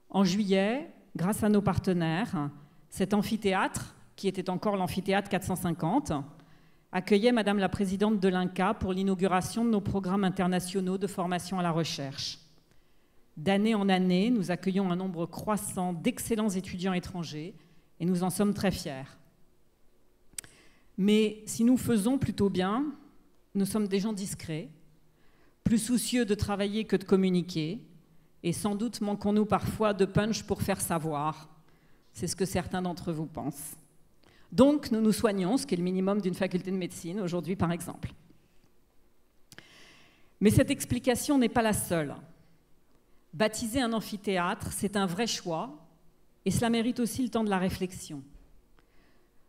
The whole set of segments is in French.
En juillet, grâce à nos partenaires, cet amphithéâtre, qui était encore l'amphithéâtre 450, accueillait Madame la Présidente de l'INCa pour l'inauguration de nos programmes internationaux de formation à la recherche. D'année en année, nous accueillons un nombre croissant d'excellents étudiants étrangers et nous en sommes très fiers. Mais si nous faisons plutôt bien, nous sommes des gens discrets, plus soucieux de travailler que de communiquer, et sans doute manquons-nous parfois de punch pour faire savoir. C'est ce que certains d'entre vous pensent. Donc, nous nous soignons, ce qui est le minimum d'une faculté de médecine, aujourd'hui par exemple. Mais cette explication n'est pas la seule. Baptiser un amphithéâtre, c'est un vrai choix, et cela mérite aussi le temps de la réflexion.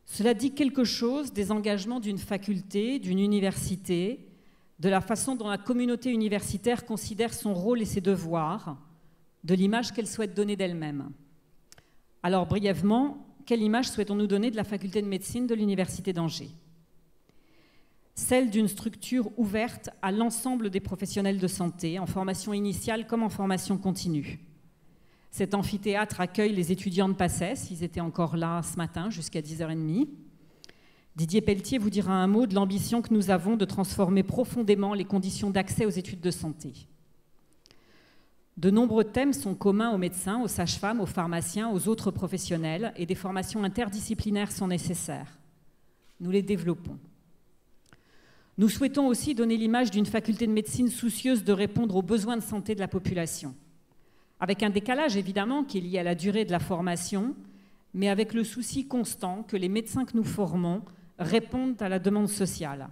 Cela dit quelque chose des engagements d'une faculté, d'une université, de la façon dont la communauté universitaire considère son rôle et ses devoirs, de l'image qu'elle souhaite donner d'elle-même. Alors brièvement, quelle image souhaitons-nous donner de la faculté de médecine de l'Université d'Angers? Celle d'une structure ouverte à l'ensemble des professionnels de santé, en formation initiale comme en formation continue. Cet amphithéâtre accueille les étudiants de PACES, ils étaient encore là ce matin jusqu'à 10h30. Didier Pelletier vous dira un mot de l'ambition que nous avons de transformer profondément les conditions d'accès aux études de santé. De nombreux thèmes sont communs aux médecins, aux sages-femmes, aux pharmaciens, aux autres professionnels et des formations interdisciplinaires sont nécessaires. Nous les développons. Nous souhaitons aussi donner l'image d'une faculté de médecine soucieuse de répondre aux besoins de santé de la population. Avec un décalage évidemment qui est lié à la durée de la formation, mais avec le souci constant que les médecins que nous formons répondent à la demande sociale,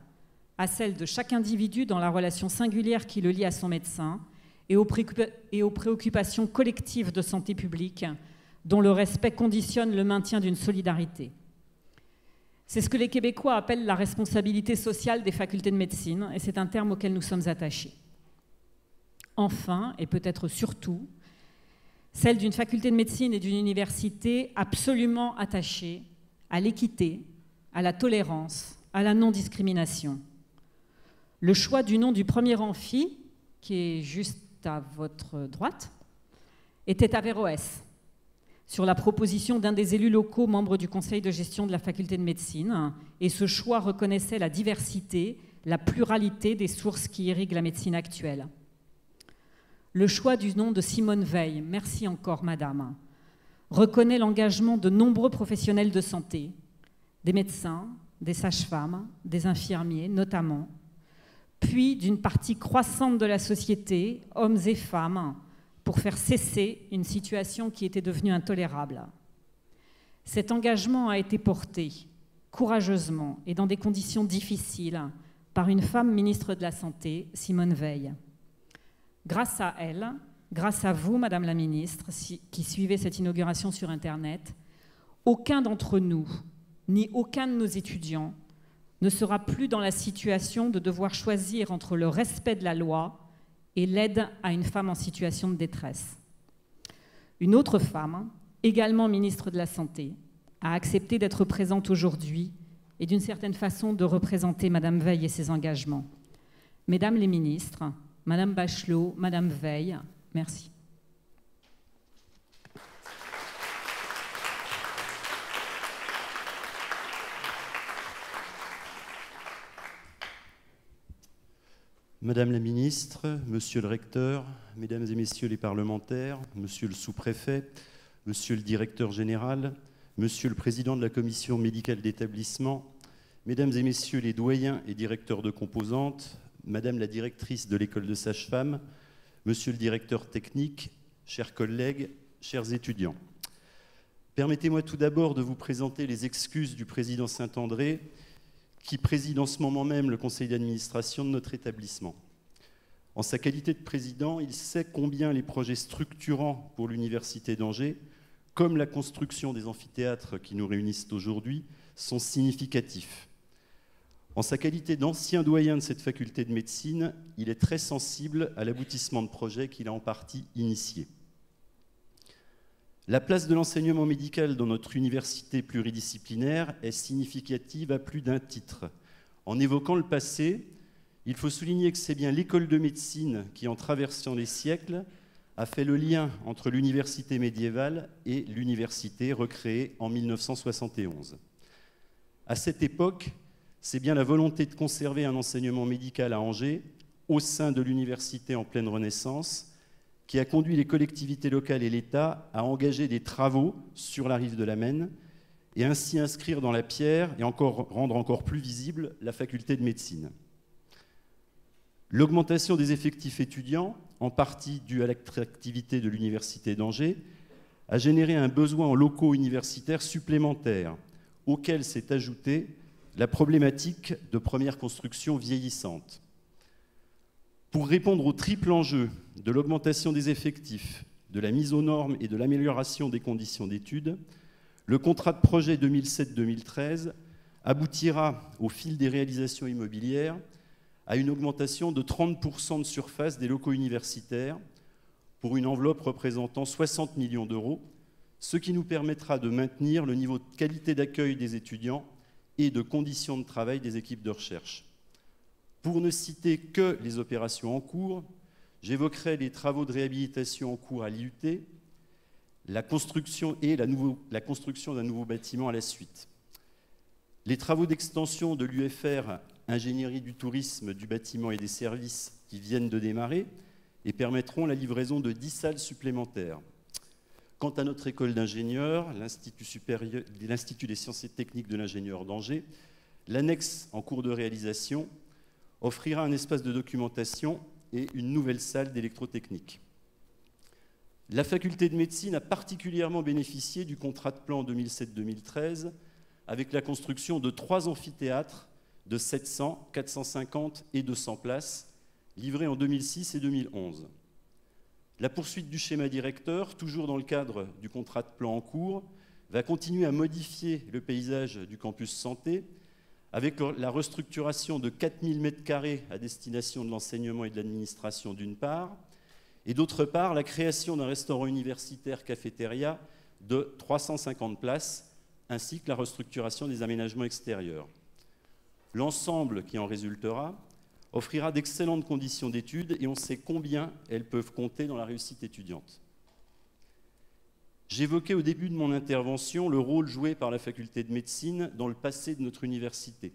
à celle de chaque individu dans la relation singulière qui le lie à son médecin et aux préoccupations collectives de santé publique dont le respect conditionne le maintien d'une solidarité. C'est ce que les Québécois appellent la responsabilité sociale des facultés de médecine et c'est un terme auquel nous sommes attachés. Enfin, et peut-être surtout, celle d'une faculté de médecine et d'une université absolument attachée à l'équité, à la tolérance, à la non-discrimination. Le choix du nom du premier amphi, qui est juste à votre droite, était Averroès, sur la proposition d'un des élus locaux membres du conseil de gestion de la faculté de médecine, et ce choix reconnaissait la diversité, la pluralité des sources qui irriguent la médecine actuelle. Le choix du nom de Simone Veil, merci encore madame, reconnaît l'engagement de nombreux professionnels de santé, des médecins, des sages-femmes, des infirmiers notamment, puis d'une partie croissante de la société, hommes et femmes, pour faire cesser une situation qui était devenue intolérable. Cet engagement a été porté courageusement et dans des conditions difficiles par une femme ministre de la Santé, Simone Veil. Grâce à elle, grâce à vous, Madame la Ministre, qui suivez cette inauguration sur Internet, aucun d'entre nous, ni aucun de nos étudiants, ne sera plus dans la situation de devoir choisir entre le respect de la loi et l'aide à une femme en situation de détresse. Une autre femme, également ministre de la Santé, a accepté d'être présente aujourd'hui et d'une certaine façon de représenter Madame Veil et ses engagements. Mesdames les ministres, Madame Bachelot, Madame Veil, merci. Madame la ministre, Monsieur le recteur, Mesdames et Messieurs les parlementaires, Monsieur le sous-préfet, Monsieur le directeur général, Monsieur le président de la commission médicale d'établissement, Mesdames et Messieurs les doyens et directeurs de composantes, Madame la directrice de l'école de sage-femme, Monsieur le directeur technique, chers collègues, chers étudiants. Permettez-moi tout d'abord de vous présenter les excuses du président Saint-André qui préside en ce moment même le conseil d'administration de notre établissement. En sa qualité de président, il sait combien les projets structurants pour l'Université d'Angers, comme la construction des amphithéâtres qui nous réunissent aujourd'hui, sont significatifs. En sa qualité d'ancien doyen de cette faculté de médecine, il est très sensible à l'aboutissement de projets qu'il a en partie initiés. La place de l'enseignement médical dans notre université pluridisciplinaire est significative à plus d'un titre. En évoquant le passé, il faut souligner que c'est bien l'école de médecine qui, en traversant les siècles, a fait le lien entre l'université médiévale et l'université recréée en 1971. À cette époque, c'est bien la volonté de conserver un enseignement médical à Angers, au sein de l'université en pleine renaissance, qui a conduit les collectivités locales et l'État à engager des travaux sur la rive de la Maine et ainsi inscrire dans la pierre et rendre encore plus visible la faculté de médecine. L'augmentation des effectifs étudiants, en partie due à l'attractivité de l'université d'Angers, a généré un besoin en locaux universitaires supplémentaires, auquel s'est ajoutée la problématique de première construction vieillissante. Pour répondre au triple enjeu de l'augmentation des effectifs, de la mise aux normes et de l'amélioration des conditions d'études, le contrat de projet 2007-2013 aboutira, au fil des réalisations immobilières, à une augmentation de 30% de surface des locaux universitaires pour une enveloppe représentant 60 millions d'euros, ce qui nous permettra de maintenir le niveau de qualité d'accueil des étudiants et de conditions de travail des équipes de recherche. Pour ne citer que les opérations en cours, j'évoquerai les travaux de réhabilitation en cours à l'IUT, la construction d'un nouveau bâtiment à la suite. Les travaux d'extension de l'UFR Ingénierie du tourisme, du bâtiment et des services qui viennent de démarrer et permettront la livraison de 10 salles supplémentaires. Quant à notre école d'ingénieurs, l'Institut des sciences et techniques de l'ingénieur d'Angers, l'annexe en cours de réalisation offrira un espace de documentation et une nouvelle salle d'électrotechnique. La faculté de médecine a particulièrement bénéficié du contrat de plan 2007-2013 avec la construction de 3 amphithéâtres de 700, 450 et 200 places, livrés en 2006 et 2011. La poursuite du schéma directeur, toujours dans le cadre du contrat de plan en cours, va continuer à modifier le paysage du campus santé avec la restructuration de 4000 m² à destination de l'enseignement et de l'administration d'une part, et d'autre part la création d'un restaurant universitaire cafétéria de 350 places, ainsi que la restructuration des aménagements extérieurs. L'ensemble qui en résultera offrira d'excellentes conditions d'études et on sait combien elles peuvent compter dans la réussite étudiante. J'évoquais au début de mon intervention le rôle joué par la faculté de médecine dans le passé de notre université.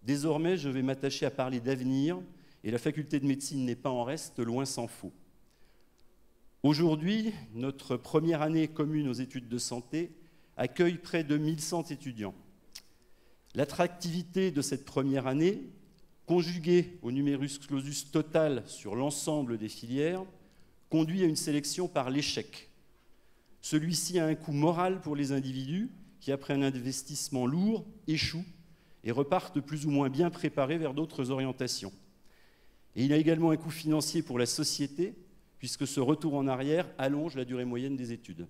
Désormais, je vais m'attacher à parler d'avenir et la faculté de médecine n'est pas en reste, loin s'en faut. Aujourd'hui, notre première année commune aux études de santé accueille près de 1100 étudiants. L'attractivité de cette première année, conjuguée au numerus clausus total sur l'ensemble des filières, conduit à une sélection par l'échec. Celui-ci a un coût moral pour les individus qui, après un investissement lourd, échouent et repartent plus ou moins bien préparés vers d'autres orientations. Et il a également un coût financier pour la société, puisque ce retour en arrière allonge la durée moyenne des études.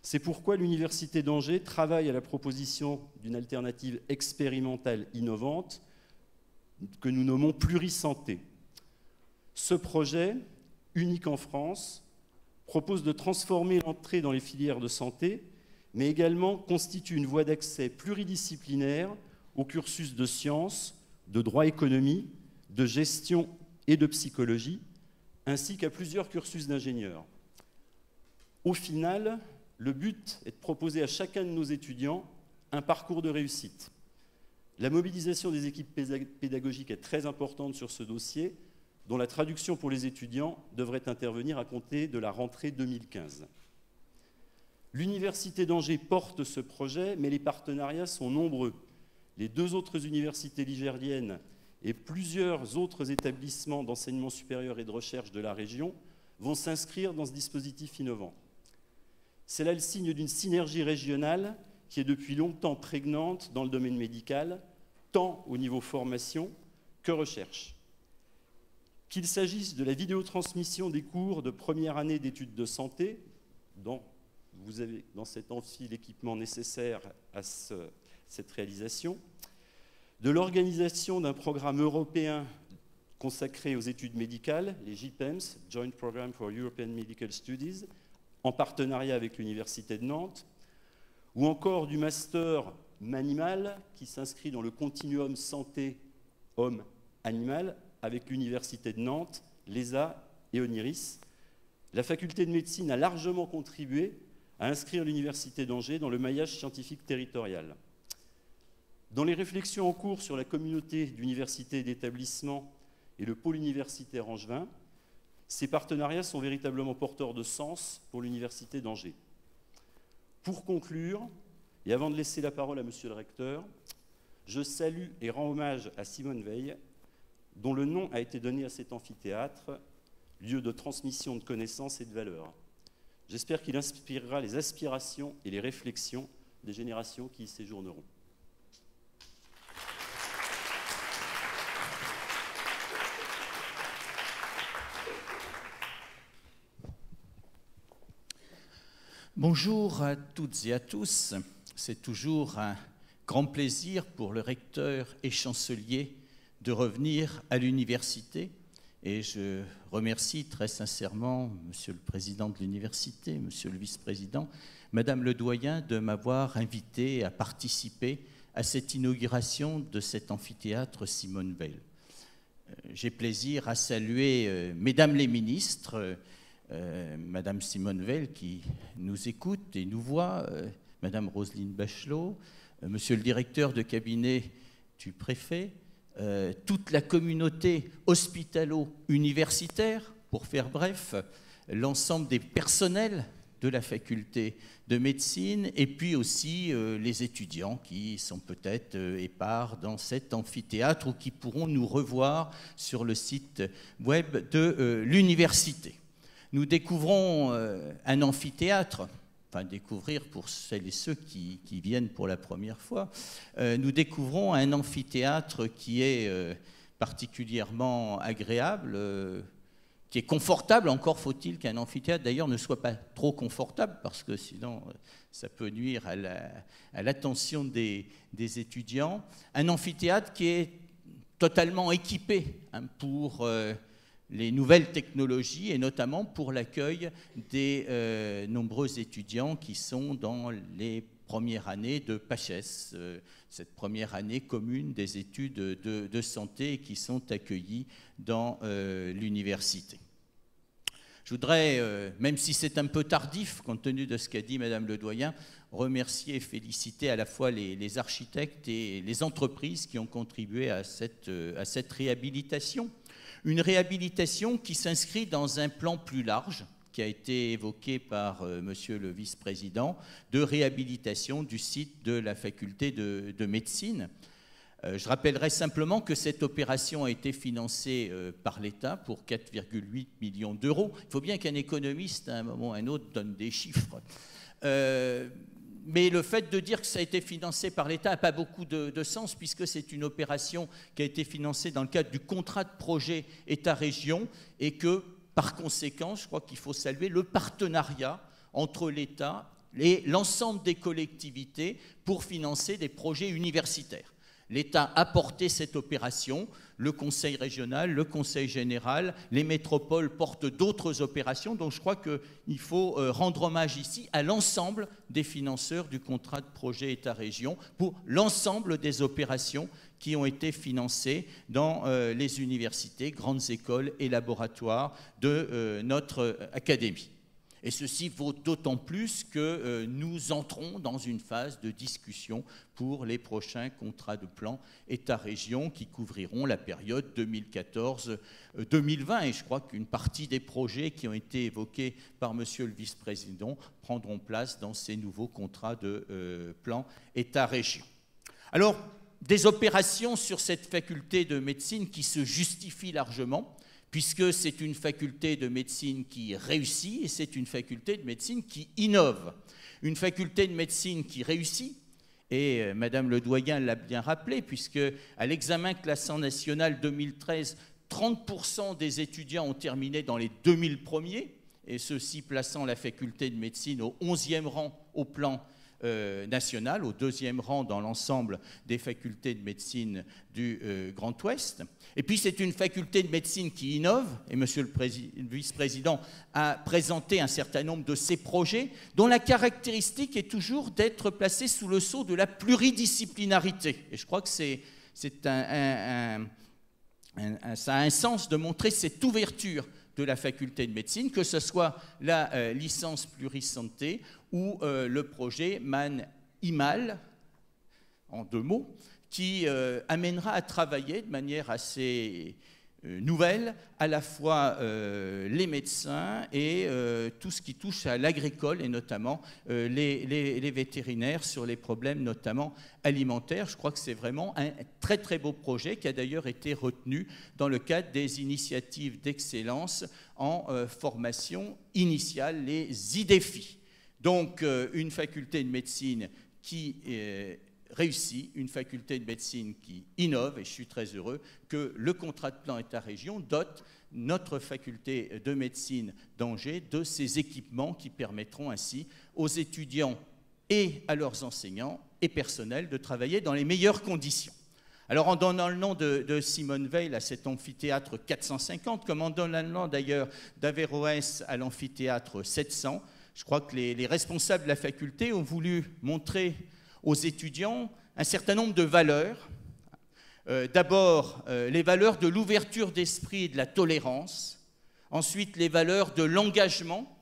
C'est pourquoi l'Université d'Angers travaille à la proposition d'une alternative expérimentale innovante que nous nommons Plurisanté. Ce projet, unique en France, propose de transformer l'entrée dans les filières de santé, mais également constitue une voie d'accès pluridisciplinaire au cursus de sciences, de droit-économie, de gestion et de psychologie, ainsi qu'à plusieurs cursus d'ingénieurs. Au final, le but est de proposer à chacun de nos étudiants un parcours de réussite. La mobilisation des équipes pédagogiques est très importante sur ce dossier, dont la traduction pour les étudiants devrait intervenir à compter de la rentrée 2015. L'Université d'Angers porte ce projet, mais les partenariats sont nombreux. Les 2 autres universités ligériennes et plusieurs autres établissements d'enseignement supérieur et de recherche de la région vont s'inscrire dans ce dispositif innovant. C'est là le signe d'une synergie régionale qui est depuis longtemps prégnante dans le domaine médical, tant au niveau formation que recherche. Qu'il s'agisse de la vidéotransmission des cours de première année d'études de santé, dont vous avez dans cet amphi l'équipement nécessaire à cette réalisation, de l'organisation d'un programme européen consacré aux études médicales, les JPEMS, Joint Programme for European Medical Studies, en partenariat avec l'Université de Nantes, ou encore du master Manimal qui s'inscrit dans le continuum santé homme-animal avec l'Université de Nantes, l'ESA et Oniris. la faculté de médecine a largement contribué à inscrire l'Université d'Angers dans le maillage scientifique territorial. Dans les réflexions en cours sur la communauté d'universités et d'établissements et le pôle universitaire angevin, ces partenariats sont véritablement porteurs de sens pour l'Université d'Angers. Pour conclure, et avant de laisser la parole à Monsieur le recteur, je salue et rends hommage à Simone Veil, dont le nom a été donné à cet amphithéâtre, lieu de transmission de connaissances et de valeurs. J'espère qu'il inspirera les aspirations et les réflexions des générations qui y séjourneront. Bonjour à toutes et à tous. C'est toujours un grand plaisir pour le recteur et chancelier de revenir à l'université. Et je remercie très sincèrement Monsieur le Président de l'université, Monsieur le Vice-président, Madame le Doyen de m'avoir invité à participer à cette inauguration de cet amphithéâtre Simone Veil. J'ai plaisir à saluer Mesdames les ministres, Madame Simone Veil qui nous écoute et nous voit, Madame Roselyne Bachelot, Monsieur le directeur de cabinet du préfet, toute la communauté hospitalo-universitaire, pour faire bref, l'ensemble des personnels de la faculté de médecine et puis aussi les étudiants qui sont peut-être épars dans cet amphithéâtre ou qui pourront nous revoir sur le site web de l'université. Nous découvrons un amphithéâtre, enfin découvrir pour celles et ceux qui viennent pour la première fois, nous découvrons un amphithéâtre qui est particulièrement agréable, qui est confortable. Encore faut-il qu'un amphithéâtre d'ailleurs ne soit pas trop confortable parce que sinon ça peut nuire à l'attention des étudiants. Un amphithéâtre qui est totalement équipé pour les nouvelles technologies et notamment pour l'accueil des nombreux étudiants qui sont dans les premières années de PACHES, cette première année commune des études de santé et qui sont accueillis dans l'université. Je voudrais, même si c'est un peu tardif, compte tenu de ce qu'a dit Madame le Doyen, remercier et féliciter à la fois les architectes et les entreprises qui ont contribué à cette réhabilitation. Une réhabilitation qui s'inscrit dans un plan plus large, qui a été évoqué par Monsieur le Vice-président, de réhabilitation du site de la faculté de médecine. Je rappellerai simplement que cette opération a été financée par l'État pour 4,8 millions d'euros. Il faut bien qu'un économiste, à un moment ou à un autre, donne des chiffres. Mais le fait de dire que ça a été financé par l'État n'a pas beaucoup de sens puisque c'est une opération qui a été financée dans le cadre du contrat de projet État-région et que, par conséquent, je crois qu'il faut saluer le partenariat entre l'État et l'ensemble des collectivités pour financer des projets universitaires. L'État a porté cette opération, le Conseil régional, le Conseil général, les métropoles portent d'autres opérations, donc je crois qu'il faut rendre hommage ici à l'ensemble des financeurs du contrat de projet État-région pour l'ensemble des opérations qui ont été financées dans les universités, grandes écoles et laboratoires de notre académie. Et ceci vaut d'autant plus que nous entrons dans une phase de discussion pour les prochains contrats de plan État-région qui couvriront la période 2014-2020. Et je crois qu'une partie des projets qui ont été évoqués par Monsieur le Vice-président prendront place dans ces nouveaux contrats de plan État-région. Alors, des opérations sur cette faculté de médecine qui se justifient largement, puisque c'est une faculté de médecine qui réussit et c'est une faculté de médecine qui innove. Une faculté de médecine qui réussit, et Madame le Doyen l'a bien rappelé, puisque à l'examen classant national 2013, 30% des étudiants ont terminé dans les 2000 premiers, et ceci plaçant la faculté de médecine au 11e rang au plan national, au 2e rang dans l'ensemble des facultés de médecine du Grand Ouest. Et puis c'est une faculté de médecine qui innove, et Monsieur le Vice-président a présenté un certain nombre de ces projets, dont la caractéristique est toujours d'être placée sous le sceau de la pluridisciplinarité. Et je crois que ça a un sens de montrer cette ouverture de la faculté de médecine, que ce soit la licence plurisanté ou le projet MAN-IMAL, en 2 mots, qui amènera à travailler de manière assez nouvelle à la fois les médecins et tout ce qui touche à l'agricole et notamment les vétérinaires sur les problèmes notamment alimentaires. Je crois que c'est vraiment un très très beau projet qui a d'ailleurs été retenu dans le cadre des initiatives d'excellence en formation initiale, les IDEFI. Donc une faculté de médecine qui réussit, une faculté de médecine qui innove, et je suis très heureux que le contrat de plan État-région dote notre faculté de médecine d'Angers de ces équipements qui permettront ainsi aux étudiants et à leurs enseignants et personnels de travailler dans les meilleures conditions. Alors en donnant le nom de Simone Veil à cet amphithéâtre 450, comme en donnant le nom d'ailleurs d'Averroès à l'amphithéâtre 700, je crois que les responsables de la faculté ont voulu montrer aux étudiants un certain nombre de valeurs. D'abord, les valeurs de l'ouverture d'esprit et de la tolérance. Ensuite, les valeurs de l'engagement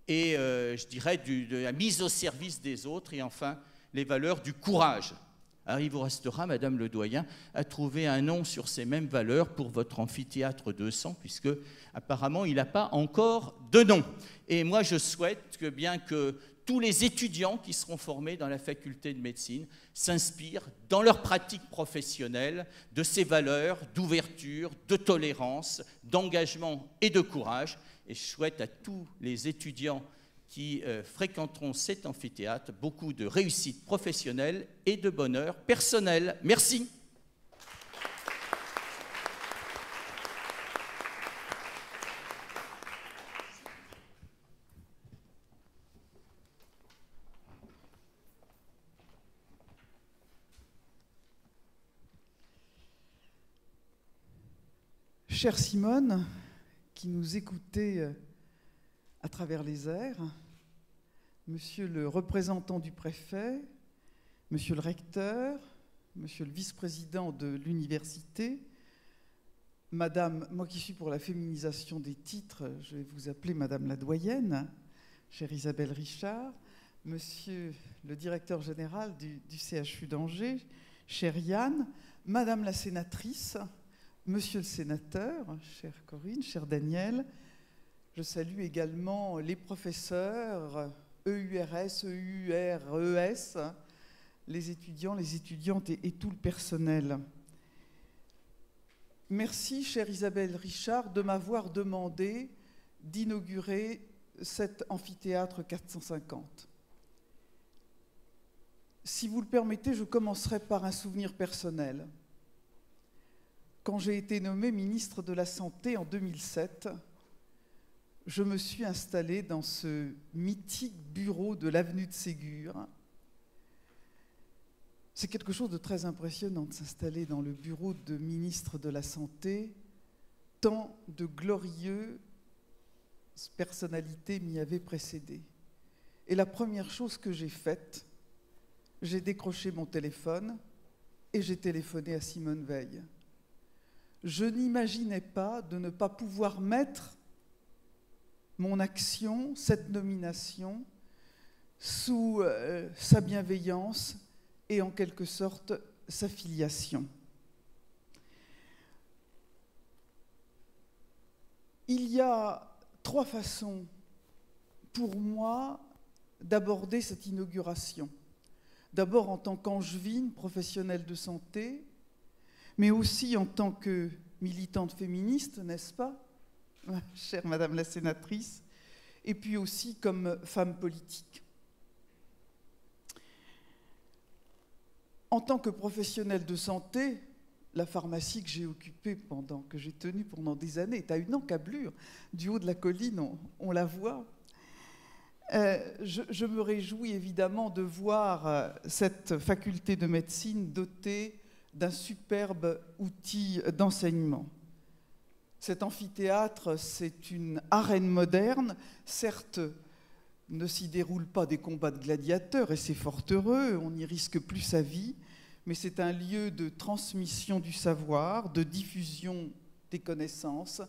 et, je dirais, de la mise au service des autres. Et enfin, les valeurs du courage. Alors, il vous restera, Madame le doyen, à trouver un nom sur ces mêmes valeurs pour votre amphithéâtre 200, puisque apparemment, il n'a pas encore de nom. Et moi, je souhaite que bien que tous les étudiants qui seront formés dans la faculté de médecine s'inspirent dans leur pratique professionnelle de ces valeurs d'ouverture, de tolérance, d'engagement et de courage. Et je souhaite à tous les étudiants qui fréquenteront cet amphithéâtre beaucoup de réussite professionnelle et de bonheur personnel. Merci. Chère Simone, qui nous écoutez à travers les airs, Monsieur le représentant du préfet, Monsieur le recteur, Monsieur le vice-président de l'université, Madame, moi qui suis pour la féminisation des titres, je vais vous appeler Madame la doyenne, chère Isabelle Richard, Monsieur le directeur général du CHU d'Angers, chère Yann, Madame la sénatrice, Monsieur le sénateur, chère Corinne, cher Daniel, je salue également les professeurs, EURS, EURES, les étudiants, les étudiantes et tout le personnel. Merci, chère Isabelle Richard, de m'avoir demandé d'inaugurer cet amphithéâtre 450. Si vous le permettez, je commencerai par un souvenir personnel. Quand j'ai été nommée ministre de la Santé en 2007, je me suis installée dans ce mythique bureau de l'avenue de Ségur. C'est quelque chose de très impressionnant de s'installer dans le bureau de ministre de la Santé. Tant de glorieuses personnalités m'y avaient précédé. Et la première chose que j'ai faite, j'ai décroché mon téléphone et j'ai téléphoné à Simone Veil. Je n'imaginais pas de ne pas pouvoir mettre mon action, cette nomination, sous sa bienveillance et en quelque sorte sa filiation. Il y a 3 façons pour moi d'aborder cette inauguration. D'abord en tant qu'angevine, professionnelle de santé, mais aussi en tant que militante féministe, n'est-ce pas, chère Madame la sénatrice, et puis aussi comme femme politique. En tant que professionnelle de santé, la pharmacie que j'ai occupée que j'ai tenue pendant des années est à une encablure. Du haut de la colline, on la voit. Je me réjouis évidemment de voir cette faculté de médecine dotée d'un superbe outil d'enseignement. Cet amphithéâtre, c'est une arène moderne. Certes, ne s'y déroulent pas des combats de gladiateurs, et c'est fort heureux, on n'y risque plus sa vie, mais c'est un lieu de transmission du savoir, de diffusion des connaissances,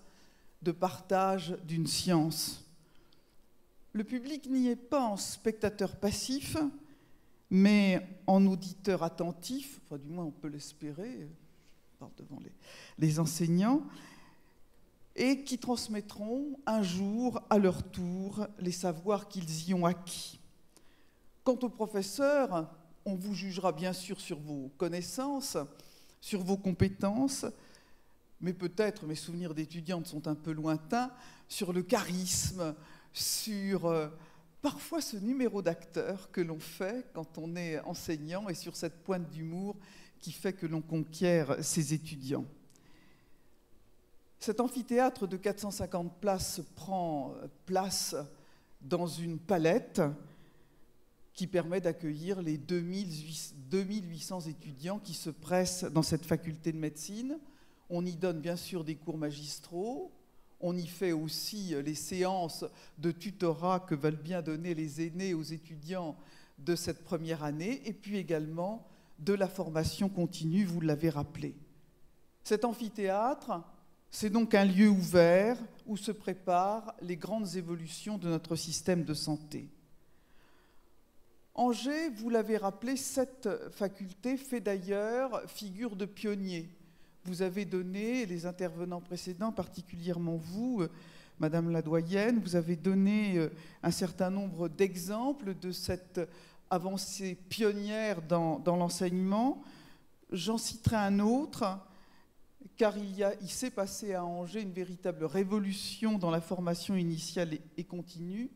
de partage d'une science. Le public n'y est pas en spectateur passif, mais en auditeur attentif, enfin du moins on peut l'espérer, je parle devant les enseignants, et qui transmettront un jour, à leur tour, les savoirs qu'ils y ont acquis. Quant aux professeurs, on vous jugera bien sûr sur vos connaissances, sur vos compétences, mais peut-être mes souvenirs d'étudiante sont un peu lointains, sur le charisme, sur parfois ce numéro d'acteur que l'on fait quand on est enseignant et sur cette pointe d'humour qui fait que l'on conquiert ses étudiants. Cet amphithéâtre de 450 places prend place dans une palette qui permet d'accueillir les 2800 étudiants qui se pressent dans cette faculté de médecine. On y donne bien sûr des cours magistraux, on y fait aussi les séances de tutorat que veulent bien donner les aînés aux étudiants de cette première année, et puis également de la formation continue, vous l'avez rappelé. Cet amphithéâtre, c'est donc un lieu ouvert où se préparent les grandes évolutions de notre système de santé. Angers, vous l'avez rappelé, cette faculté fait d'ailleurs figure de pionnier. Vous avez donné, les intervenants précédents, particulièrement vous, Madame la doyenne, vous avez donné un certain nombre d'exemples de cette avancée pionnière dans l'enseignement. J'en citerai un autre, car il s'est passé à Angers une véritable révolution dans la formation initiale et continue.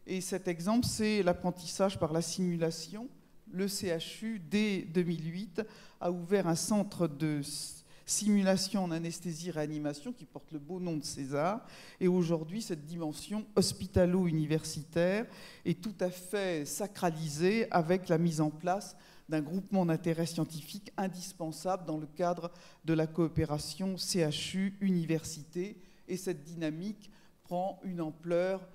Et cet exemple, c'est l'apprentissage par la simulation. Le CHU, dès 2008, a ouvert un centre de simulation en anesthésie-réanimation qui porte le beau nom de César. Et aujourd'hui, cette dimension hospitalo-universitaire est tout à fait sacralisée avec la mise en place d'un groupement d'intérêt scientifique indispensable dans le cadre de la coopération CHU-université. Et cette dynamique prend une ampleur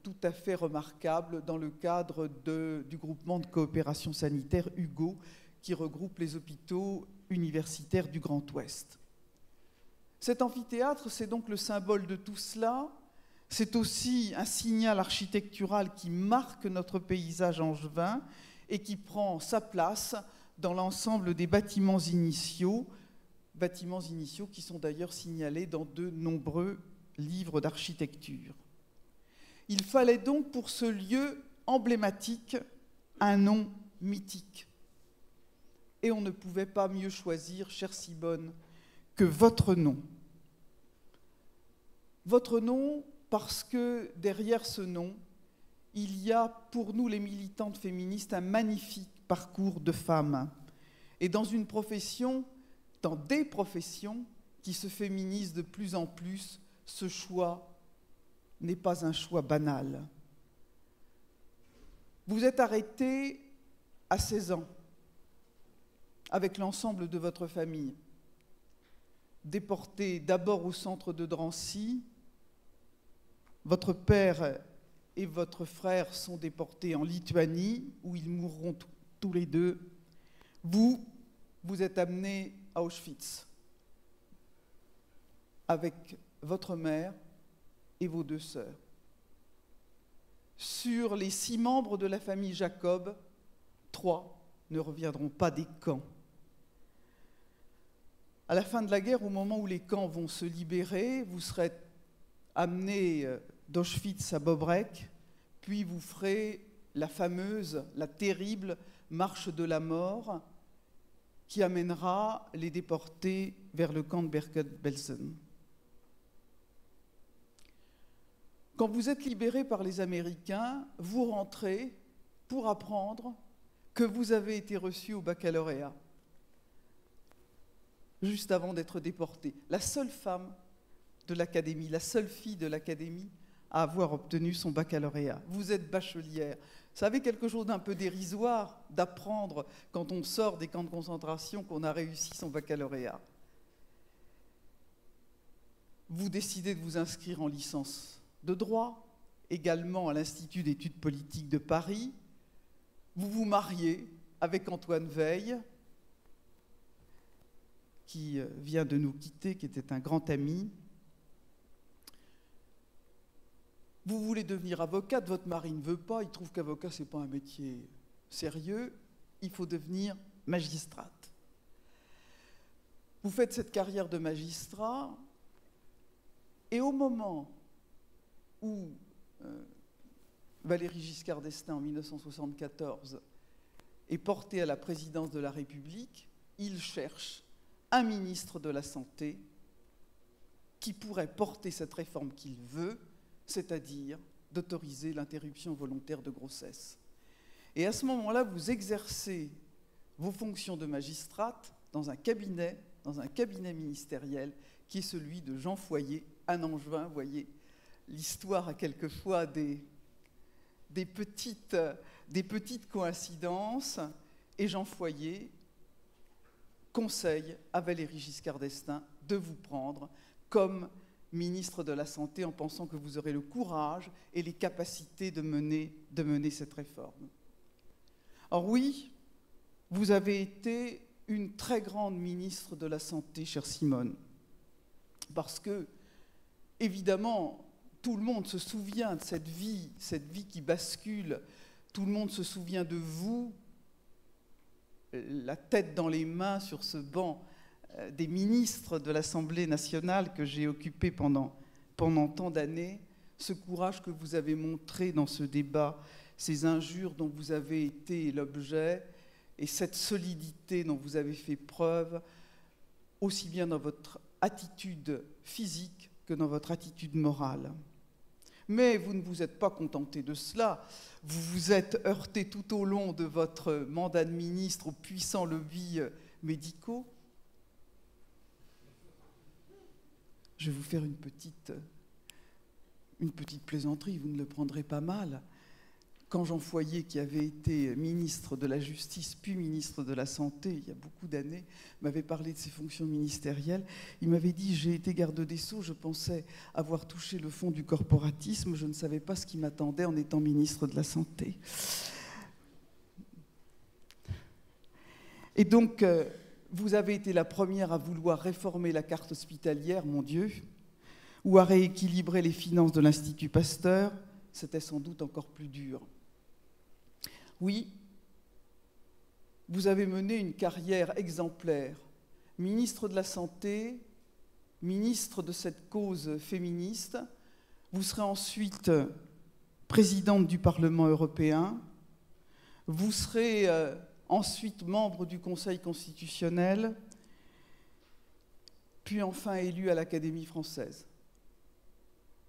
tout à fait remarquable dans le cadre du groupement de coopération sanitaire Hugo, qui regroupe les hôpitaux universitaires du Grand Ouest. Cet amphithéâtre, c'est donc le symbole de tout cela. C'est aussi un signal architectural qui marque notre paysage angevin et qui prend sa place dans l'ensemble des bâtiments initiaux qui sont d'ailleurs signalés dans de nombreux livres d'architecture. Il fallait donc pour ce lieu emblématique un nom mythique. Et on ne pouvait pas mieux choisir, chère Sibonne, que votre nom. Votre nom, parce que derrière ce nom, il y a pour nous les militantes féministes un magnifique parcours de femmes. Et dans des professions qui se féminisent de plus en plus, ce choix n'est pas un choix banal. Vous êtes arrêté à 16 ans, avec l'ensemble de votre famille, déporté d'abord au centre de Drancy. Votre père et votre frère sont déportés en Lituanie, où ils mourront tous les deux. Vous êtes amené à Auschwitz, avec votre mère et vos 2 sœurs. Sur les 6 membres de la famille Jacob, 3 ne reviendront pas des camps. À la fin de la guerre, au moment où les camps vont se libérer, vous serez amenés d'Auschwitz à Bobrek, puis vous ferez la fameuse, la terrible marche de la mort qui amènera les déportés vers le camp de Bergen-Belsen. Quand vous êtes libérés par les Américains, vous rentrez pour apprendre que vous avez été reçu au baccalauréat, juste avant d'être déporté. La seule femme de l'académie, la seule fille de l'académie à avoir obtenu son baccalauréat. Vous êtes bachelière. Vous savez, quelque chose d'un peu dérisoire d'apprendre quand on sort des camps de concentration qu'on a réussi son baccalauréat. Vous décidez de vous inscrire en licence de droit, également à l'Institut d'études politiques de Paris. Vous vous mariez avec Antoine Veil, qui vient de nous quitter, qui était un grand ami. Vous voulez devenir avocate, votre mari ne veut pas, il trouve qu'avocat, ce n'est pas un métier sérieux, il faut devenir magistrate. Vous faites cette carrière de magistrat, et au moment où Valéry Giscard d'Estaing, en 1974, est porté à la présidence de la République, il cherche un ministre de la Santé qui pourrait porter cette réforme qu'il veut, c'est-à-dire d'autoriser l'interruption volontaire de grossesse. Et à ce moment-là, vous exercez vos fonctions de magistrate dans un cabinet ministériel qui est celui de Jean Foyer, un Angevin. Vous voyez, l'histoire a quelquefois des petites coïncidences. Et Jean Foyer conseille à Valéry Giscard d'Estaing de vous prendre comme ministre de la Santé en pensant que vous aurez le courage et les capacités de mener cette réforme. Alors oui, vous avez été une très grande ministre de la Santé, chère Simone, parce que, évidemment, tout le monde se souvient de cette vie qui bascule, tout le monde se souvient de vous, la tête dans les mains sur ce banc des ministres de l'Assemblée nationale que j'ai occupé pendant tant d'années, ce courage que vous avez montré dans ce débat, ces injures dont vous avez été l'objet et cette solidité dont vous avez fait preuve, aussi bien dans votre attitude physique que dans votre attitude morale. Mais vous ne vous êtes pas contenté de cela, vous vous êtes heurté tout au long de votre mandat de ministre aux puissants lobbies médicaux. Je vais vous faire une petite plaisanterie, vous ne le prendrez pas mal. Quand Jean Foyer, qui avait été ministre de la Justice, puis ministre de la Santé, il y a beaucoup d'années, m'avait parlé de ses fonctions ministérielles, il m'avait dit « J'ai été garde des Sceaux, je pensais avoir touché le fond du corporatisme, je ne savais pas ce qui m'attendait en étant ministre de la Santé. » Et donc, vous avez été la première à vouloir réformer la carte hospitalière, mon Dieu, ou à rééquilibrer les finances de l'Institut Pasteur. C'était sans doute encore plus dur. Oui, vous avez mené une carrière exemplaire. Ministre de la Santé, ministre de cette cause féministe. Vous serez ensuite présidente du Parlement européen. Vous serez ensuite membre du Conseil constitutionnel, puis enfin élue à l'Académie française.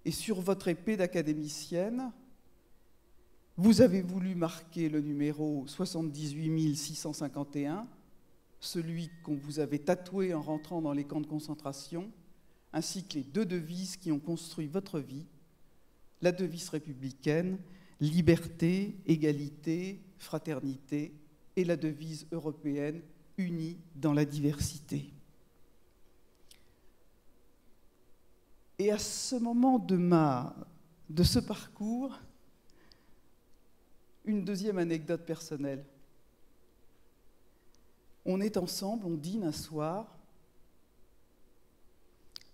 Et sur votre épée d'académicienne, vous avez voulu marquer le numéro 78 651, celui qu'on vous avait tatoué en rentrant dans les camps de concentration, ainsi que les deux devises qui ont construit votre vie, la devise républicaine, liberté, égalité, fraternité, et la devise européenne, unie dans la diversité. Et à ce moment de ce parcours, une deuxième anecdote personnelle. On est ensemble, on dîne un soir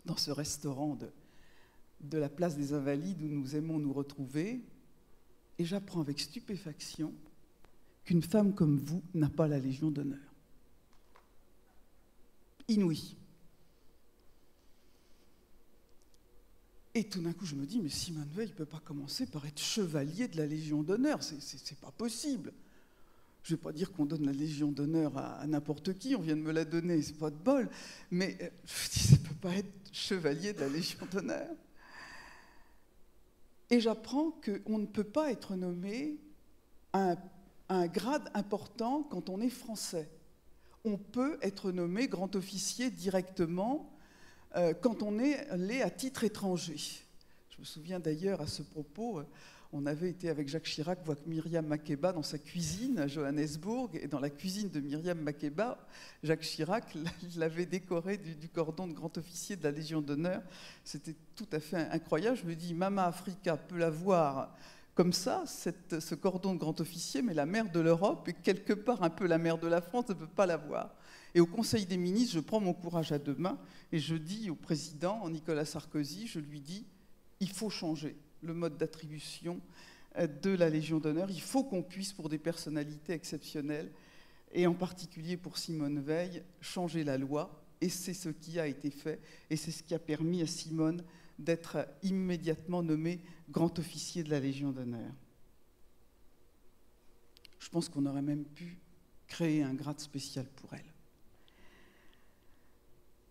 dans ce restaurant de la place des Invalides où nous aimons nous retrouver, et j'apprends avec stupéfaction qu'une femme comme vous n'a pas la Légion d'honneur. Inouï. Et tout d'un coup, je me dis, mais Simone Veil ne peut pas commencer par être chevalier de la Légion d'honneur. C'est pas possible. Je ne vais pas dire qu'on donne la Légion d'honneur à n'importe qui, on vient de me la donner, c'est pas de bol. Mais je dis, ça ne peut pas être chevalier de la Légion d'honneur. Et j'apprends qu'on ne peut pas être nommé à un grade important quand on est français. On peut être nommé grand officier directement quand on est allé à titre étranger. Je me souviens d'ailleurs à ce propos, on avait été avec Jacques Chirac voir Myriam Makeba dans sa cuisine à Johannesburg, et dans la cuisine de Myriam Makeba, Jacques Chirac l'avait décoré du cordon de grand officier de la Légion d'honneur. C'était tout à fait incroyable. Je me dis, Mama Africa peut l'avoir comme ça, ce cordon de grand officier, mais la mère de l'Europe, et quelque part un peu la mère de la France, ne peut pas l'avoir. Et au Conseil des ministres, je prends mon courage à deux mains et je dis au président Nicolas Sarkozy, je lui dis, il faut changer. le mode d'attribution de la Légion d'honneur. Il faut qu'on puisse, pour des personnalités exceptionnelles, et en particulier pour Simone Veil, changer la loi. Et c'est ce qui a été fait, et c'est ce qui a permis à Simone d'être immédiatement nommée grand officier de la Légion d'honneur. Je pense qu'on aurait même pu créer un grade spécial pour elle.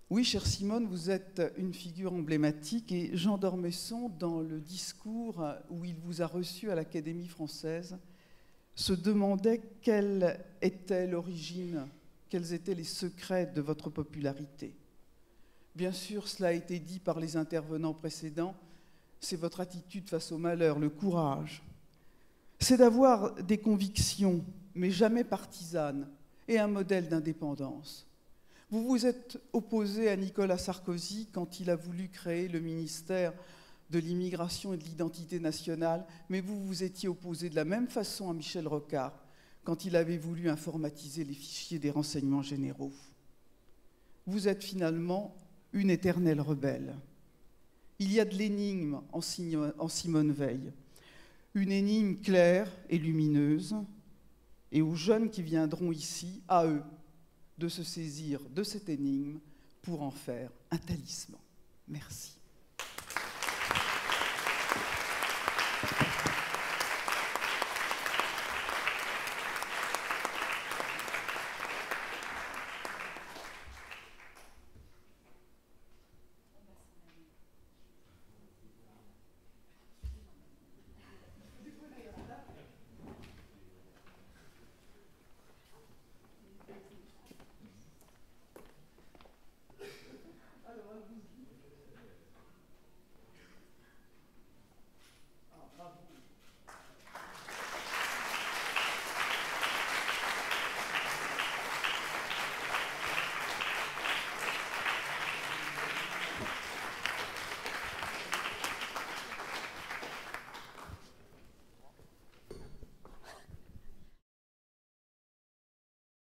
Oui, chère Simone, vous êtes une figure emblématique, et Jean d'Ormesson, dans le discours où il vous a reçu à l'Académie française, se demandait quelle était l'origine, quels étaient les secrets de votre popularité. Bien sûr, cela a été dit par les intervenants précédents, c'est votre attitude face au malheur, le courage. C'est d'avoir des convictions, mais jamais partisanes, et un modèle d'indépendance. Vous vous êtes opposé à Nicolas Sarkozy quand il a voulu créer le ministère de l'immigration et de l'identité nationale, mais vous vous étiez opposé de la même façon à Michel Rocard quand il avait voulu informatiser les fichiers des renseignements généraux. Vous êtes finalement une éternelle rebelle. Il y a de l'énigme en Simone Veil, une énigme claire et lumineuse, et aux jeunes qui viendront ici, à eux, de se saisir de cette énigme pour en faire un talisman. Merci.